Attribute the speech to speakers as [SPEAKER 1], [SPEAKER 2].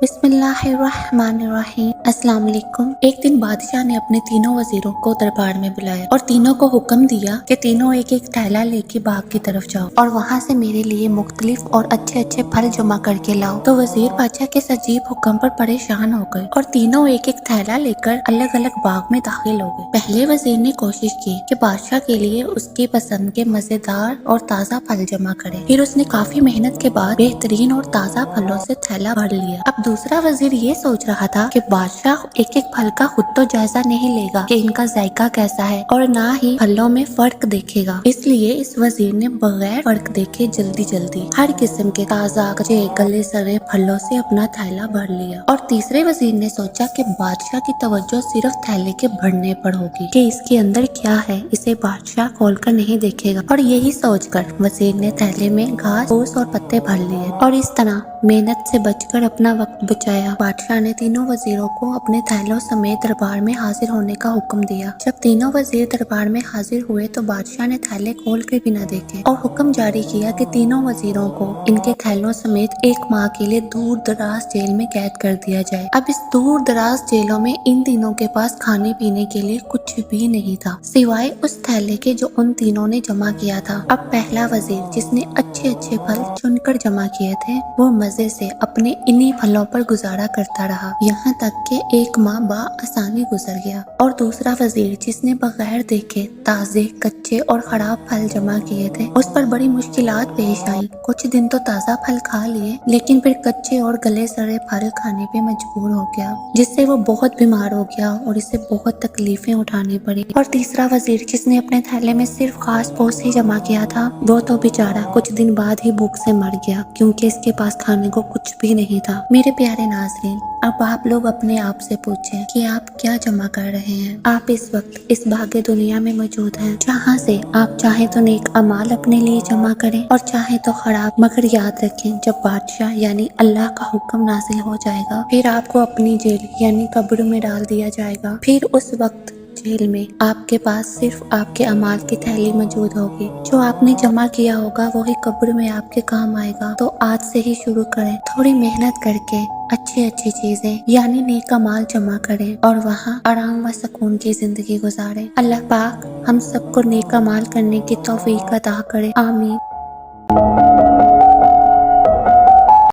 [SPEAKER 1] بسم اللہ الرحمن الرحیم۔ السلام علیکم۔ ایک دن بادشاہ نے اپنے تینوں وزیروں کو دربار میں بلایا اور تینوں کو حکم دیا کہ تینوں ایک ایک تھیلا لے کے باغ کی طرف جاؤ اور وہاں سے میرے لیے مختلف اور اچھے اچھے پھل جمع کر کے لاؤ۔ تو وزیر بادشاہ کے اس عجیب حکم پر پریشان ہو گئے اور تینوں ایک ایک تھیلا لے کر الگ الگ باغ میں داخل ہو گئے۔ پہلے وزیر نے کوشش کی کہ بادشاہ کے لیے اس کی پسند کے مزیدار اور تازہ پھل جمع کرے۔ پھر اس نے کافی محنت کے بعد بہترین اور تازہ پھلوں سے تھیلا بھر لیا۔ اب دوسرا وزیر یہ سوچ رہا تھا کہ بادشاہ ایک ایک پھل کا خود تو جائزہ نہیں لے گا کہ ان کا ذائقہ کیسا ہے اور نہ ہی پھلوں میں فرق دیکھے گا، اس لیے اس وزیر نے بغیر فرق دیکھے جلدی جلدی ہر قسم کے تازہ کچے گلے سڑے پھلوں سے اپنا تھیلا بھر لیا۔ اور تیسرے وزیر نے سوچا کہ بادشاہ کی توجہ صرف تھیلے کے بھرنے پر ہوگی کہ اس کے اندر کیا ہے، اسے بادشاہ کھول کر نہیں دیکھے گا، اور یہی سوچ کر وزیر نے تھیلے میں گھاس پھوس اور پتے بھر لیے اور اس طرح محنت سے بچ کر اپنا وقت بچایا۔ بادشاہ نے تینوں وزیروں کو اپنے تھیلوں سمیت دربار میں حاضر ہونے کا حکم دیا۔ جب تینوں وزیر دربار میں حاضر ہوئے تو بادشاہ نے تھیلے کھول کے بھی نہ دیکھے اور حکم جاری کیا کہ تینوں وزیروں کو ان کے تھیلوں سمیت ایک ماہ کے لیے دور دراز جیل میں قید کر دیا جائے۔ اب اس دور دراز جیلوں میں ان تینوں کے پاس کھانے پینے کے لیے کچھ بھی نہیں تھا سوائے اس تھیلے کے جو ان تینوں نے جمع کیا تھا۔ اب پہلا وزیر جس نے اچھے اچھے پھل چن کر جمع کیے تھے وہ مزے سے اپنے انہی پھلوں پر گزارا کرتا رہا یہاں تک کہ ایک ماہ بآسانی گزر گیا، اور دوسرا وزیر جس نے بغیر دیکھے تازے کچے اور خراب پھل جمع کیے تھے اس پر بڑی مشکلات پیش آئیں۔ کچھ دن تو تازہ پھل کھا لیے لیکن پھر کچے اور گلے سڑے پھل کھانے پہ مجبور ہو گیا، جس سے وہ بہت بیمار ہو گیا اور اسے بہت تکلیفیں اٹھانی پڑی۔ اور تیسرا وزیر جس نے اپنے تھیلے میں صرف گھاس پھوس ہی جمع کیا تھا وہ تو بیچارہ کچھ دن بعد ہی بھوک سے مر گیا کیونکہ اس کے پاس کھانے کو کچھ بھی نہیں تھا۔ میرے پیارے ناظرین، اب آپ لوگ اپنے آپ سے پوچھیں کہ آپ کیا جمع کر رہے ہیں۔ آپ اس وقت اس بھاگے دنیا میں موجود ہیں جہاں سے آپ چاہیں تو نیک اعمال اپنے لیے جمع کریں اور چاہیں تو خراب، مگر یاد رکھیں جب بادشاہ یعنی اللہ کا حکم نازل ہو جائے گا پھر آپ کو اپنی جیل یعنی قبر میں ڈال دیا جائے گا۔ پھر اس وقت جیل میں آپ کے پاس صرف آپ کے اعمال کی تھیلی موجود ہوگی، جو آپ نے جمع کیا ہوگا وہی قبر میں آپ کے کام آئے گا۔ تو آج سے ہی شروع کریں، تھوڑی محنت کر کے اچھی اچھی چیزیں یعنی نیک اعمال جمع کریں اور وہاں آرام و سکون کی زندگی گزاریں۔ اللہ پاک ہم سب کو نیک اعمال کرنے کی توفیق عطا کرے، آمین۔